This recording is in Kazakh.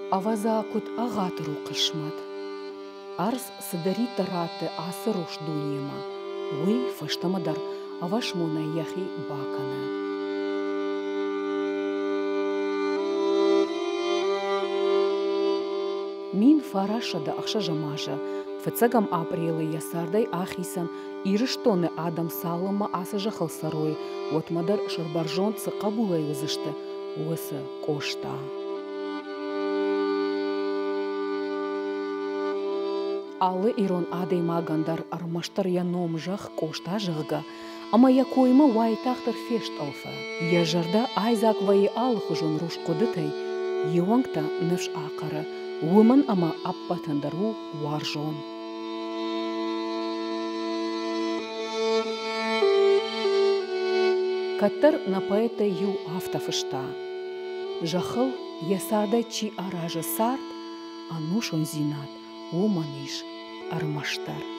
Авазакут агатыру кышмат. Арс садари тараты асыруш дуньяма. Уй фаштамадар авашмуна яхи бакана. Мин фарашада ақша жамажа. Фыцагам апрелы ясардай ахисан ирыштоны адам салыма асыжа хылсарой. Отмадар шарбаржонцы кабулай вызышты. Уысы кошта. Алы ирон адей магандар армаштар яном жах кошта жыгга. Ама якойма уайтахтар фешт алфа. Яжарда айзак вайы алхужон руш кодытай. Юангта нывш ақары. Уымын ама аппатандару варжон. Каттар напаэта ю автофышта. Жахыл ясарда чи аражы сарт, анушон зинат, уманиш армаштар.